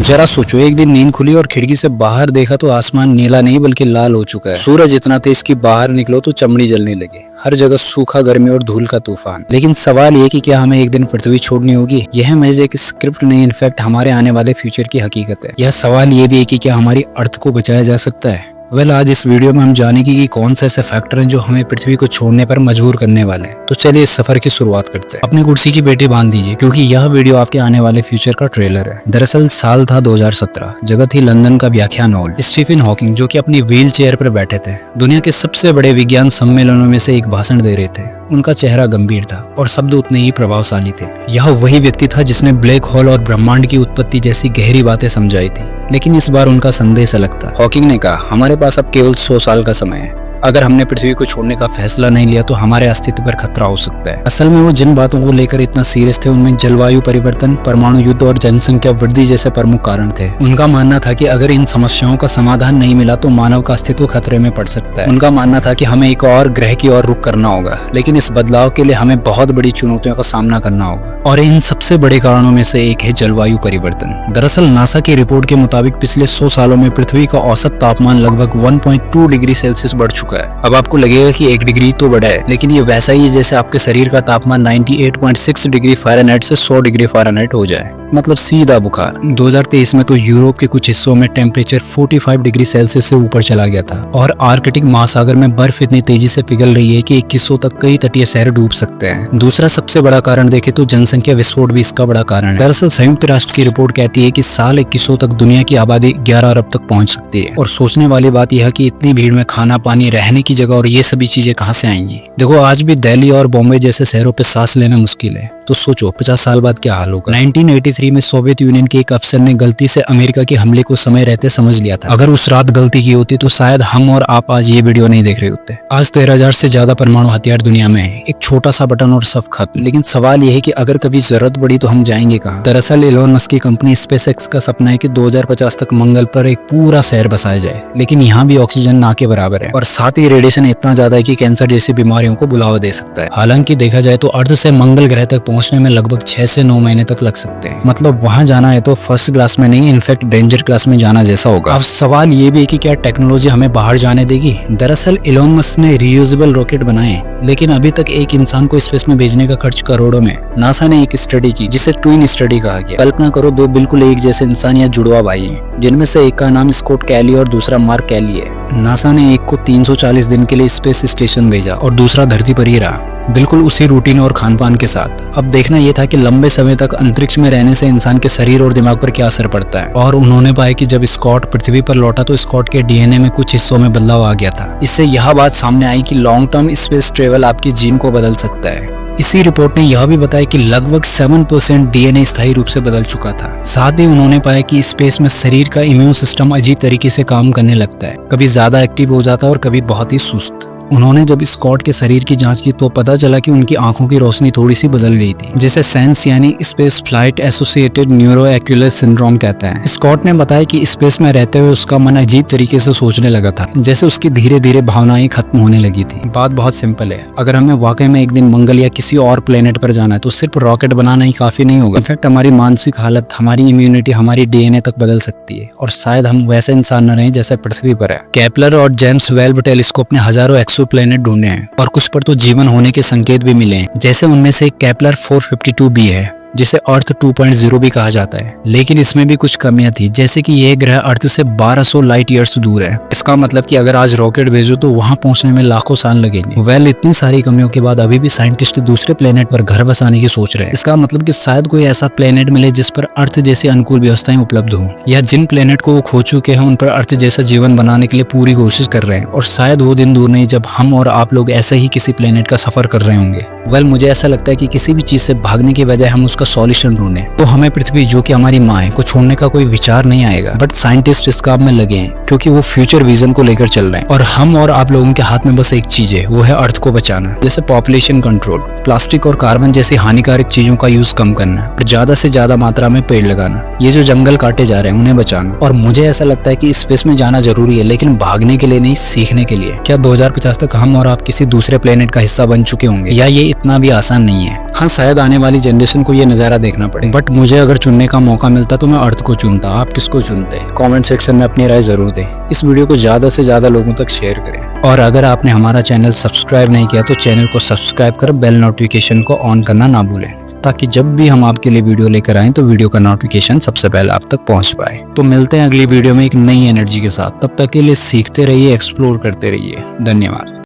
जरा सोचो, एक दिन नींद खुली और खिड़की से बाहर देखा तो आसमान नीला नहीं बल्कि लाल हो चुका है। सूरज इतना तेज कि बाहर निकलो तो चमड़ी जलने लगे। हर जगह सूखा, गर्मी और धूल का तूफान। लेकिन सवाल ये कि क्या हमें एक दिन पृथ्वी छोड़नी होगी? यह महज एक स्क्रिप्ट नहीं, इनफैक्ट हमारे आने वाले फ्यूचर की हकीकत है। यह सवाल ये भी है कि क्या हमारी अर्थ को बचाया जा सकता है? आज इस वीडियो में हम जानेंगे कि कौन से ऐसे फैक्टर हैं जो हमें पृथ्वी को छोड़ने पर मजबूर करने वाले हैं। तो चलिए इस सफर की शुरुआत करते हैं। अपनी कुर्सी की पेटी बांध दीजिए क्योंकि यह वीडियो आपके आने वाले फ्यूचर का ट्रेलर है। दरअसल साल था 2017। जगह थी लंदन का व्याख्यान हॉल। स्टीफन हॉकिंग, जो कि अपनी व्हील चेयर पर बैठे थे, दुनिया के सबसे बड़े विज्ञान सम्मेलनों में से एक भाषण दे रहे थे। उनका चेहरा गंभीर था और शब्द उतने ही प्रभावशाली थे। यह वही व्यक्ति था जिसने ब्लैक होल और ब्रह्मांड की उत्पत्ति जैसी गहरी बातें समझाई थी। लेकिन इस बार उनका संदेश अलग था। हॉकिंग ने कहा, हमारे पास अब केवल 100 साल का समय है। अगर हमने पृथ्वी को छोड़ने का फैसला नहीं लिया तो हमारे अस्तित्व पर खतरा हो सकता है। असल में वो जिन बातों को लेकर इतना सीरियस थे उनमें जलवायु परिवर्तन, परमाणु युद्ध और जनसंख्या वृद्धि जैसे प्रमुख कारण थे। उनका मानना था कि अगर इन समस्याओं का समाधान नहीं मिला तो मानव का अस्तित्व खतरे में पड़ सकता है। उनका मानना था कि हमें एक और ग्रह की ओर रुख करना होगा, लेकिन इस बदलाव के लिए हमें बहुत बड़ी चुनौतियों का सामना करना होगा। और इन सबसे बड़े कारणों में से एक है जलवायु परिवर्तन। दरअसल नासा की रिपोर्ट के मुताबिक पिछले 100 सालों में पृथ्वी का औसत तापमान लगभग 1.2 डिग्री सेल्सियस बढ़ चुका है। अब आपको लगेगा कि 1 डिग्री तो बढ़ा है, लेकिन ये वैसा ही है जैसे आपके शरीर का तापमान 98.6 डिग्री फ़ारेनहाइट से 100 डिग्री फ़ारेनहाइट हो जाए, मतलब सीधा बुखार। 2023 में तो यूरोप के कुछ हिस्सों में टेम्परेचर 45 डिग्री सेल्सियस से ऊपर चला गया था और आर्कटिक महासागर में बर्फ इतनी तेजी से पिघल रही है कि 2100 तक कई तटीय शहर डूब सकते हैं। दूसरा सबसे बड़ा कारण देखे तो जनसंख्या विस्फोट भी इसका बड़ा कारण है। दरअसल संयुक्त राष्ट्र की रिपोर्ट कहती है कि साल 2100 तक दुनिया की आबादी 11 अरब तक पहुंच सकती है। और सोचने वाली बात यह है कि इतनी भीड़ में खाना, पानी, रहने की जगह और ये सभी चीजें कहाँ से आएंगी? देखो, आज भी दिल्ली और बॉम्बे जैसे शहरों पे सांस लेना मुश्किल है, तो सोचो 50 साल बाद क्या हाल होगा। 1983 में सोवियत यूनियन के एक अफसर ने गलती से अमेरिका के हमले को समय रहते समझ लिया था। अगर उस रात गलती की होती तो शायद हम और आप आज ये वीडियो नहीं देख रहे होते। आज 13,000 से ज्यादा परमाणु हथियार दुनिया में है। एक छोटा सा बटन और सब खत्म। लेकिन सवाल यह है कि अगर कभी जरूरत पड़ी तो हम जाएंगे कहाँ? दरअसल एलोन मस्क की कंपनी स्पेसएक्स का सपना है कि 2050 तक मंगल पर एक पूरा शहर बसाया जाए। लेकिन यहाँ भी ऑक्सीजन ना के बराबर है और साथ ही रेडिएशन इतना ज्यादा है कि कैंसर जैसी बीमारियों को बुलावा दे सकता है। हालांकि देखा जाए तो अर्थ से मंगल ग्रह तक पहुंचने में लगभग 6 से 9 महीने तक लग सकते हैं। मतलब वहां जाना है तो फर्स्ट क्लास में नहीं, इनफैक्ट डेंजर क्लास में जाना जैसा होगा। अब सवाल ये भी है कि क्या टेक्नोलॉजी हमें बाहर जाने देगी? दरअसल एलोन मस्क ने रीयूजेबल रॉकेट बनाए, लेकिन अभी तक एक इंसान को स्पेस में भेजने का खर्च करोड़ों में। नासा ने एक स्टडी की जिसे ट्विन स्टडी कहा गया। कल्पना करो, 2 बिल्कुल एक जैसे इंसान या जुड़वा भाई हैं, जिनमें से एक का नाम स्कॉट कैली और दूसरा मार्क कैली है। नासा ने एक को 340 दिन के लिए स्पेस स्टेशन भेजा और दूसरा धरती पर ही रहा, बिल्कुल उसी रूटीन और खान-पान के साथ। अब देखना यह था कि लंबे समय तक अंतरिक्ष में रहने से इंसान के शरीर और दिमाग पर क्या असर पड़ता है। और उन्होंने पाया कि जब स्कॉट पृथ्वी पर लौटा तो स्कॉट के डीएनए में कुछ हिस्सों में बदलाव आ गया था। इससे यह बात सामने आई कि लॉन्ग टर्म स्पेस ट्रेवल आपकी जीन को बदल सकता है। इसी रिपोर्ट ने यह भी बताया कि लगभग 7% डीएनए स्थायी रूप से बदल चुका था। साथ ही उन्होंने पाया कि स्पेस में शरीर का इम्यून सिस्टम अजीब तरीके से काम करने लगता है, कभी ज्यादा एक्टिव हो जाता है और कभी बहुत ही सुस्त। उन्होंने जब स्कॉट के शरीर की जांच की तो पता चला कि उनकी आंखों की रोशनी थोड़ी सी बदल गई थी, जिसे सेंस यानी स्पेस फ्लाइट एसोसिएटेड न्यूरोएक्यूलर सिंड्रोम कहते हैं। स्कॉट ने बताया कि स्पेस में रहते हुए उसका मन अजीब तरीके से सोचने लगा था, जैसे उसकी धीरे धीरे भावनाएं खत्म होने लगी थी। बात बहुत सिंपल है, अगर हमें वाकई में एक दिन मंगल या किसी और प्लेनेट पर जाना है तो सिर्फ रॉकेट बनाना ही काफी नहीं होगा। इनफैक्ट हमारी मानसिक हालत, हमारी इम्यूनिटी, हमारी डीएनए तक बदल सकती है और शायद हम वैसे इंसान न रहे जैसे पृथ्वी पर है। केपलर और जेम्स वेब टेलीस्कोप ने हजारों एक्सोप्लैनेट ढूंढे हैं और कुछ पर तो जीवन होने के संकेत भी मिले हैं, जैसे उनमें से केपलर 452b है जिसे अर्थ 2.0 भी कहा जाता है। लेकिन इसमें भी कुछ कमियां थी, जैसे कि यह ग्रह अर्थ से 1200 लाइट ईयर्स दूर है। इसका मतलब कि अगर आज रॉकेट भेजो तो वहां पहुंचने में लाखों साल लगेंगे। इतनी सारी कमियों के बाद अभी भी साइंटिस्ट दूसरे प्लेनेट पर घर बसाने की सोच रहे हैं। इसका मतलब कि शायद कोई ऐसा प्लेनेट मिले जिस पर अर्थ जैसी अनुकूल व्यवस्थाएं उपलब्ध हो, या जिन प्लेनेट को वो खो चुके हैं उन पर अर्थ जैसा जीवन बनाने के लिए पूरी कोशिश कर रहे हैं। और शायद वो दिन दूर नहीं जब हम और आप लोग ऐसे ही किसी प्लेनेट का सफर कर रहे होंगे। मुझे ऐसा लगता है कि किसी भी चीज से भागने की बजाय हम उसका सॉल्यूशन ढूंढें तो हमें पृथ्वी, जो कि हमारी माँ है, को छोड़ने का कोई विचार नहीं आएगा। बट साइंटिस्ट इस काम में लगे हैं क्योंकि वो फ्यूचर विजन को लेकर चल रहे हैं और हम और आप लोगों के हाथ में बस एक चीज है, वो है अर्थ को बचाना। जैसे पॉपुलेशन कंट्रोल, प्लास्टिक और कार्बन जैसी हानिकारक चीजों का यूज कम करना और ज्यादा से ज्यादा मात्रा में पेड़ लगाना। ये जो जंगल काटे जा रहे हैं उन्हें बचाना। और मुझे ऐसा लगता है कि स्पेस में जाना जरूरी है, लेकिन भागने के लिए नहीं, सीखने के लिए। क्या 2050 तक हम और आप किसी दूसरे प्लेनेट का हिस्सा बन चुके होंगे, या ये इतना भी आसान नहीं है? हाँ, शायद आने वाली जनरेशन को ये नज़ारा देखना पड़ेगा। बट मुझे अगर चुनने का मौका मिलता तो मैं अर्थ को चुनता। आप किसको चुनते? कमेंट सेक्शन में अपनी राय जरूर दें। इस वीडियो को ज़्यादा से ज़्यादा लोगों तक शेयर करें। और अगर आपने हमारा चैनल सब्सक्राइब नहीं किया तो चैनल को सब्सक्राइब कर बेल नोटिफिकेशन को ऑन करना ना भूलें, ताकि जब भी हम आपके लिए वीडियो लेकर आएं तो वीडियो का नोटिफिकेशन सबसे पहले आप तक पहुंच पाए। तो मिलते हैं अगली वीडियो में एक नई एनर्जी के साथ। तब तक के लिए सीखते रहिए, एक्सप्लोर करते रहिए। धन्यवाद।